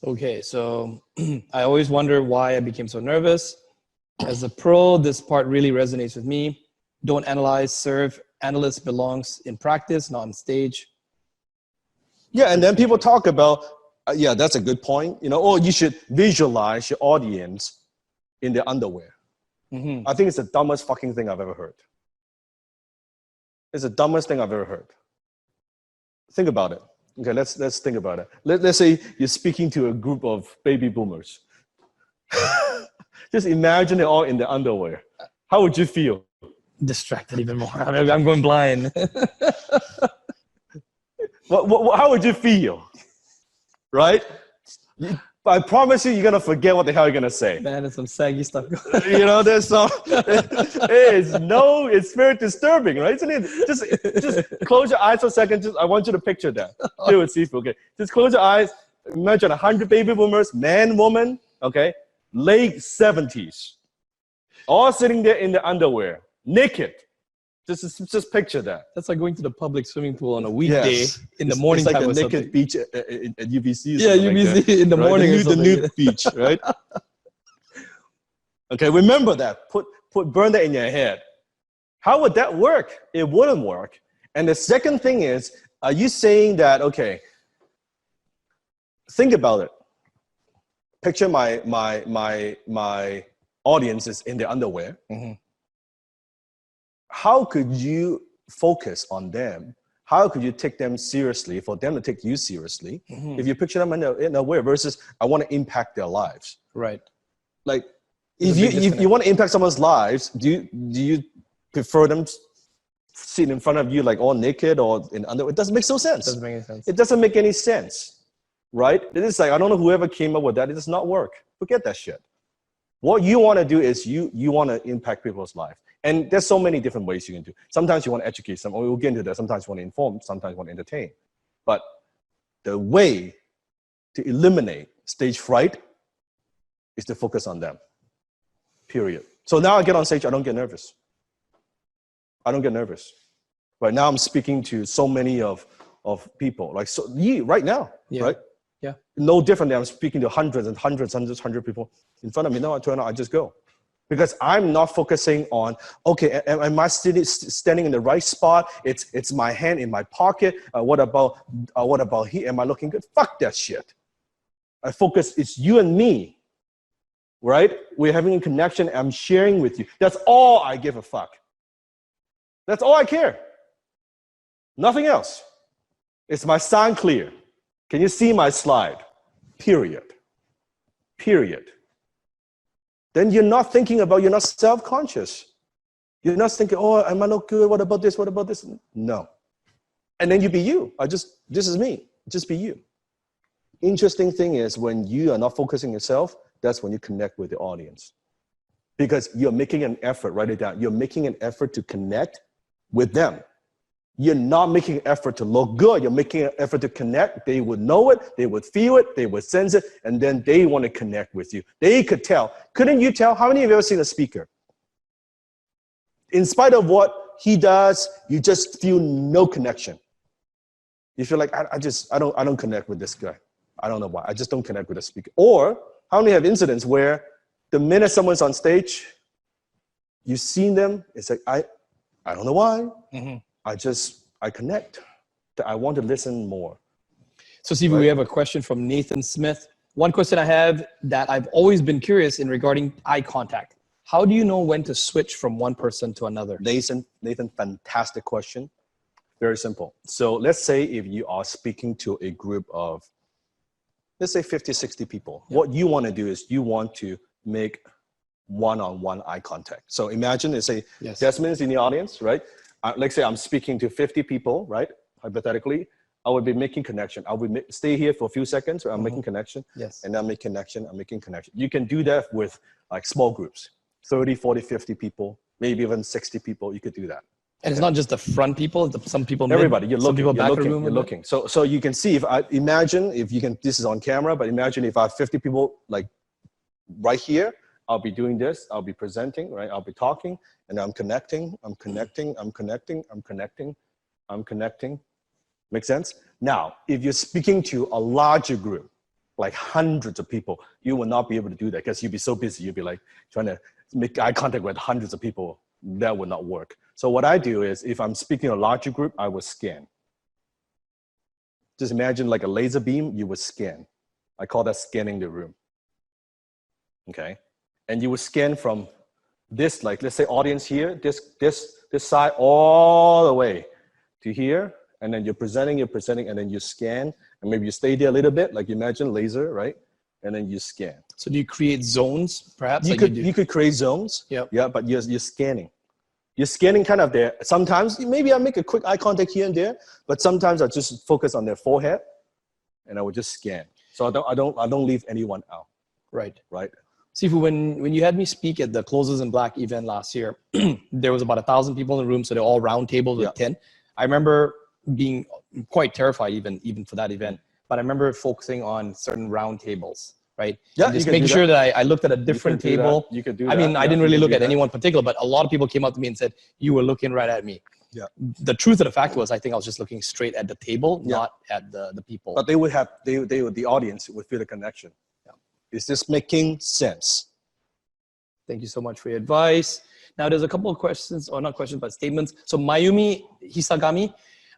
Okay, so I always wonder why I became so nervous. As a pro, this part really resonates with me. Don't analyze, serve. Analyst belongs in practice, not on stage. Yeah, and then people talk about, yeah, that's a good point. You know, or you should visualize your audience in their underwear. Mm-hmm. I think it's the dumbest fucking thing I've ever heard. It's the dumbest thing I've ever heard. Think about it. Okay, let's think about it. Let's say you're speaking to a group of baby boomers. Just imagine it all in their underwear. How would you feel? Distracted even more. I'm going blind. How would you feel? Right? I promise you, you're going to forget what the hell you're going to say. Man, there's some saggy stuff going on. You know, there's some, it's very disturbing, right? Isn't it? Just close your eyes for a second. I want you to picture that. Do it, Sifu, okay? Just close your eyes. Imagine 100 baby boomers, man, woman, okay? Late 70s. All sitting there in their underwear, naked. Just picture that. That's like going to the public swimming pool on a weekday in the morning. It's like time the or naked something. beach at UBC. Yeah, UBC like in the right? morning. The nude beach, right? Okay, remember that. Burn that in your head. How would that work? It wouldn't work. And the second thing is, are you saying that, okay, think about it. Picture my audience is in their underwear. Mm-hmm. How could you focus on them? How could you take them seriously for them to take you seriously? Mm-hmm. If you picture them in a way versus I want to impact their lives. Right. Like if you want to impact someone's lives, do you prefer them sitting in front of you like all naked or in underwear? It doesn't make no sense. Doesn't make any sense. It doesn't make any sense. Right? It is like, I don't know whoever came up with that. It does not work. Forget that shit. What you want to do is you want to impact people's life. And there's so many different ways you can do. Sometimes you want to educate some, or we'll get into that. Sometimes you want to inform, sometimes you want to entertain. But the way to eliminate stage fright is to focus on them. Period. So now I get on stage, I don't get nervous. I don't get nervous. Right now I'm speaking to so many of people, like so right now, Yeah. right? Yeah. No different than I'm speaking to hundreds people in front of me. No, I turn out, I just go. Because I'm not focusing on, okay, am I standing in the right spot? It's my hand in my pocket. What about here? Am I looking good? Fuck that shit. I focus, it's you and me, right? We're having a connection. I'm sharing with you. That's all I give a fuck. That's all I care. Nothing else. Is my sound clear? Can you see my slide? Period. Then you're not thinking about, you're not self-conscious. You're not thinking, oh, am I not good? What about this? What about this? No. And then you be you. This is me. Just be you. Interesting thing is when you are not focusing yourself, that's when you connect with the audience. Because you're making an effort, write it down. You're making an effort to connect with them. You're not making an effort to look good. You're making an effort to connect. They would know it. They would feel it. They would sense it. And then they want to connect with you. They could tell. Couldn't you tell? How many of you have ever seen a speaker? In spite of what he does, you just feel no connection. You feel like, I don't connect with this guy. I don't know why. I just don't connect with the speaker. Or how many have incidents where the minute someone's on stage, you've seen them, it's like, I don't know why. Mm-hmm. I connect. I want to listen more. So Steve, we have a question from Nathan Smith. One question I have that I've always been curious in regarding eye contact. How do you know when to switch from one person to another? Nathan, fantastic question. Very simple. So let's say if you are speaking to a group of, let's say 50, 60 people. Yep. What you want to do is you want to make one-on-one eye contact. So imagine, let's say Desmond is in the audience, right? Let's say I'm speaking to 50 people, right? Hypothetically, I would be making connection. I would stay here for a few seconds. I'm making connection. Yes. And I'm making connection. You can do that with like small groups, 30, 40, 50 people, maybe even 60 people. You could do that. And it's not just the front people, some people, everybody, you're looking, some people you're looking. So you can see, this is on camera, but imagine if I have 50 people like right here, I'll be doing this, I'll be presenting, right? I'll be talking, and I'm connecting. Make sense? Now, if you're speaking to a larger group, like hundreds of people, you will not be able to do that because you'll be so busy. You'll be like trying to make eye contact with hundreds of people. That would not work. So what I do is if I'm speaking to a larger group, I will scan. Just imagine like a laser beam, you would scan. I call that scanning the room. Okay. And you would scan from this, like let's say audience here, this side all the way to here. And then you're presenting, and then you scan. And maybe you stay there a little bit, like you imagine laser, right? And then you scan. So do you create zones, perhaps? You could create zones. Yep. Yeah, but you're scanning. You're scanning kind of there. Sometimes maybe I make a quick eye contact here and there, but sometimes I just focus on their forehead, and I would just scan. So I don't leave anyone out. Right. Right. Sifu, when you had me speak at the Closes in Black event last year, there was about 1,000 people in the room, so they're all round tables with 10. I remember being quite terrified even for that event, but I remember focusing on certain round tables, right? Yeah, and just making sure that I looked at a different table. You could do that. I mean, I didn't really look at anyone particular, but a lot of people came up to me and said, you were looking right at me. Yeah. The truth of the fact was, I think I was just looking straight at the table, not at the people. But the audience would feel the connection. Yeah. Is this making sense? Thank you so much for your advice. Now, there's a couple of questions, or not questions, but statements. So Mayumi Hisagami,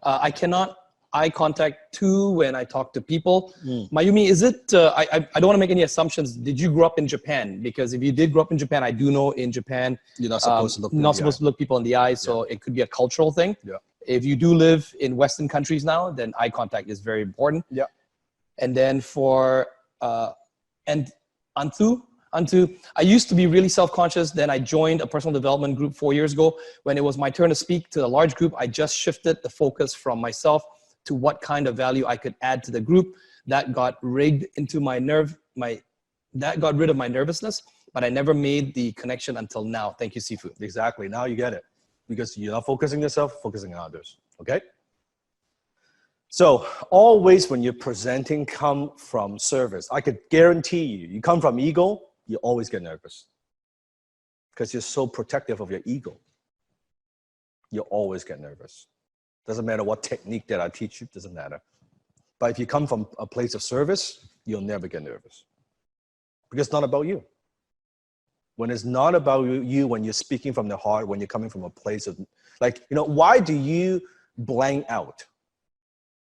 I cannot eye contact too when I talk to people. Mayumi, is it, I don't want to make any assumptions. Did you grow up in Japan? Because if you did grow up in Japan, I do know in Japan, you're not supposed to look people in the eye. So it could be a cultural thing. Yeah. If you do live in Western countries now, then eye contact is very important. Yeah. And then for, and Antu, I used to be really self-conscious. Then I joined a personal development group 4 years ago. When it was my turn to speak to a large group, I just shifted the focus from myself to what kind of value I could add to the group. That got rid of my nervousness, but I never made the connection until now. Thank you, Sifu. Exactly. Now you get it. Because you're not focusing on yourself, focusing on others. Okay? So always when you're presenting, come from service. I could guarantee you come from ego, you always get nervous. Because you're so protective of your ego. You always get nervous. Doesn't matter what technique that I teach you, doesn't matter. But if you come from a place of service, you'll never get nervous. Because it's not about you. When it's not about you, when you're speaking from the heart, when you're coming from a place of, like, why do you blank out?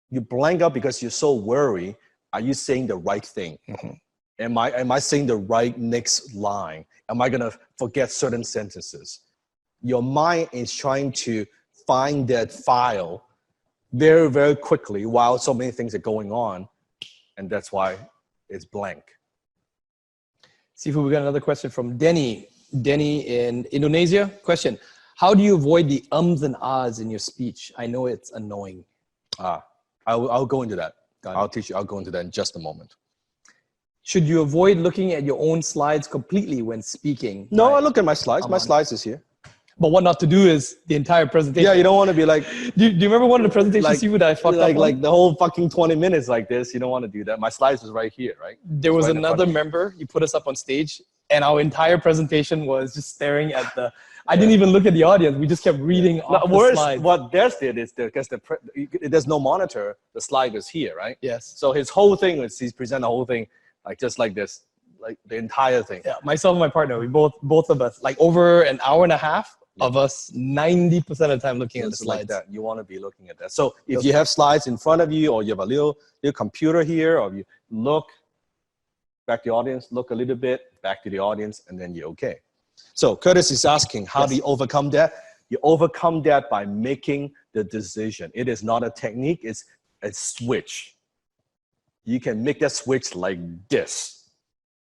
You blank out because you're so worried. Are you saying the right thing? Mm-hmm. Am I saying the right next line? Am I gonna forget certain sentences? Your mind is trying to find that file very, very quickly while so many things are going on. And that's why it's blank. Sifu, we got another question from Denny. Denny in Indonesia. Question: how do you avoid the ums and ahs in your speech? I know it's annoying. I'll go into that. I'll teach you. I'll go into that in just a moment. Should you avoid looking at your own slides completely when speaking? No, I look at my slides. My slides is here. But what not to do is the entire presentation. Yeah, you don't want to be like... Do you remember one of the presentations that I fucked up? Like the whole fucking 20 minutes like this. You don't want to do that. My slides is right here, right? There was another member, he put us up on stage, and our entire presentation was just staring at the... I didn't even look at the audience. We just kept reading off the slides. What Des did is because there's no monitor, the slide is here, right? Yes. So his whole thing was he's present the whole thing like just like this, like the entire thing. Yeah, myself and my partner, we both of us, like over an hour and a half of us, 90% of the time looking at the slides. Like that. You want to be looking at that. So if you have slides in front of you, or you have a little computer here, or you look back to the audience, look a little bit back to the audience, and then you're okay. So Curtis is asking, how do you overcome that? You overcome that by making the decision. It is not a technique, it's a switch. You can make that switch like this.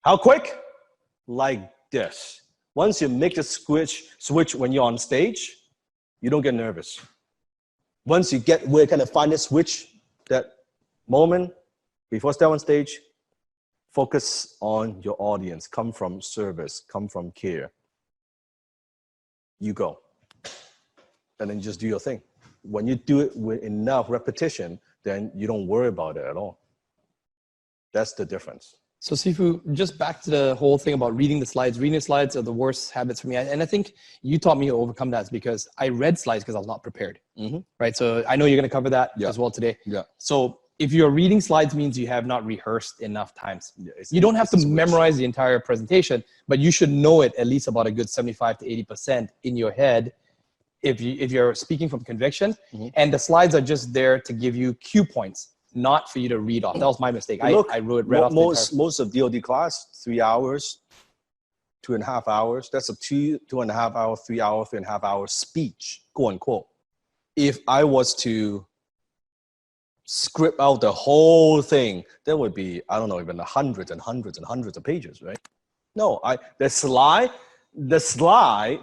How quick? Like this. Once you make the switch when you're on stage, you don't get nervous. Once you get where you kind of find the switch, that moment before step on stage, focus on your audience. Come from service, come from care. You go. And then just do your thing. When you do it with enough repetition, then you don't worry about it at all. That's the difference. So Sifu, just back to the whole thing about reading the slides. Reading the slides are the worst habits for me. And I think you taught me to overcome that because I read slides because I was not prepared, right? So I know you're going to cover that as well today. Yeah. So if you're reading slides means you have not rehearsed enough times. Yeah, it's- You don't have it's to a switch. memorize the entire presentation, but you should know it at least about a good 75 to 80% in your head if you're speaking from conviction. Mhm. And the slides are just there to give you cue points, not for you to read off. That was my mistake. Look, I read off the entire. most of DoD class, 3 hours, 2.5 hours. That's a 2.5 hour, 3 hour, 3.5 hour speech, quote unquote. If I was to script out the whole thing, there would be, I don't know, even hundreds and hundreds and hundreds of pages, right? No, the slide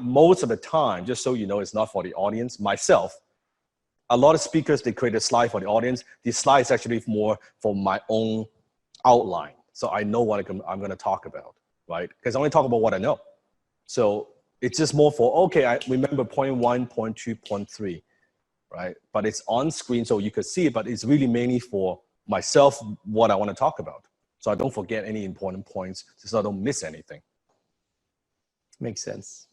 most of the time, just so you know, it's not for the audience. Myself, a lot of speakers, they create a slide for the audience. The slide is actually more for my own outline. So I know what I'm going to talk about, right? Because I only talk about what I know. So it's just more for, okay, I remember point 1, point 2, point 3, right? But it's on screen so you could see it, but it's really mainly for myself, what I want to talk about. So I don't forget any important points, so I don't miss anything. Makes sense.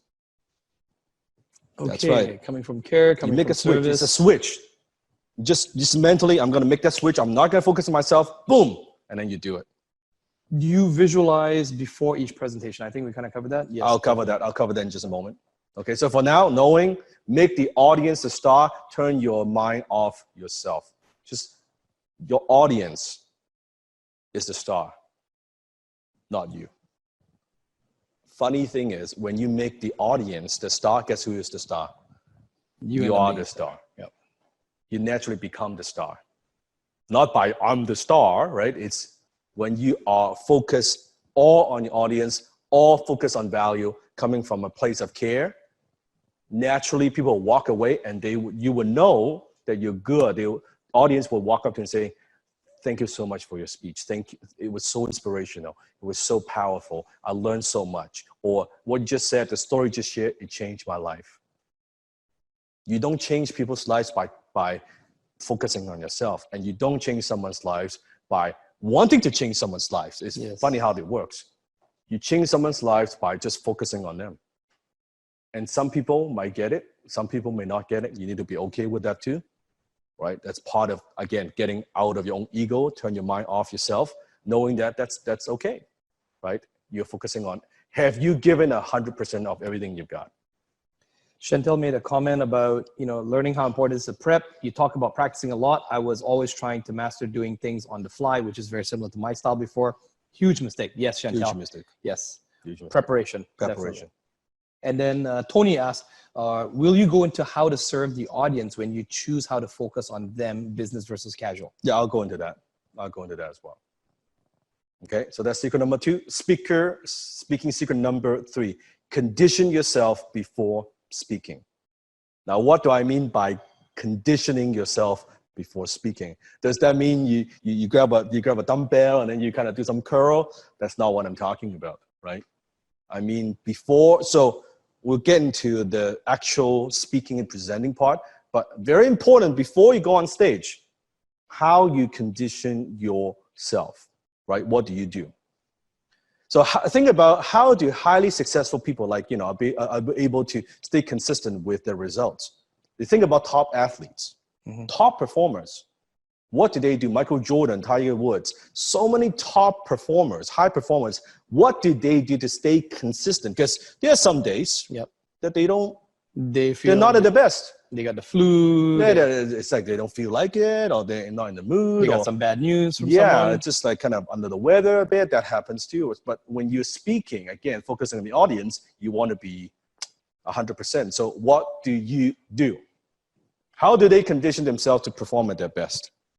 Okay, That's right. Coming from care, You coming make from a switch. service. It's a switch. Just mentally, I'm going to make that switch. I'm not going to focus on myself. Boom. And then you do it. Do you visualize before each presentation? I think we kind of covered that. Yes. I'll cover that. I'll cover that in just a moment. Okay, so for now, knowing, make the audience the star, turn your mind off yourself. Just your audience is the star, not you. Funny thing is, when you make the audience the star, guess who is the star? You are the star. Yep. You naturally become the star. Not by I'm the star, right? It's when you are focused all on your audience, all focused on value, coming from a place of care. Naturally, people walk away and you will know that you're good. The audience will walk up to you and say, thank you so much for your speech. Thank you. It was so inspirational. It was so powerful. I learned so much. Or what you just said, the story you just shared, it changed my life. You don't change people's lives by focusing on yourself. And you don't change someone's lives by wanting to change someone's lives. It's funny how it works. You change someone's lives by just focusing on them. And some people might get it. Some people may not get it. You need to be okay with that too, right? That's part of, again, getting out of your own ego, turn your mind off yourself, knowing that that's okay, right? You're focusing on, have you given 100% of everything you've got? Chantel made a comment about, learning how important it is to prep. You talk about practicing a lot. I was always trying to master doing things on the fly, which is very similar to my style before. Huge mistake. Yes, Chantel. Huge mistake. Yes. Huge mistake. Preparation. Preparation. Definitely. And then Tony asked, will you go into how to serve the audience when you choose how to focus on them, business versus casual? Yeah, I'll go into that. I'll go into that as well. Okay, so that's secret number 2. Speaking secret number 3, condition yourself before speaking. Now, what do I mean by conditioning yourself before speaking? Does that mean you grab a dumbbell and then you kind of do some curl? That's not what I'm talking about, right? I mean, before, so we'll get into the actual speaking and presenting part, but very important, before you go on stage, how you condition yourself, right? What do you do? So think about how do highly successful people are able to stay consistent with their results. You think about top athletes, top performers. What did they do? Michael Jordan, Tiger Woods, so many top performers, high performers. What did they do to stay consistent? Because there are some days that they're not at the best. They got the flu. It's like they don't feel like it, or they're not in the mood. They got some bad news from someone. It's just like kind of under the weather a bit. That happens too. But when you're speaking, again, focusing on the audience, you want to be 100%. So what do you do? How do they condition themselves to perform at their best?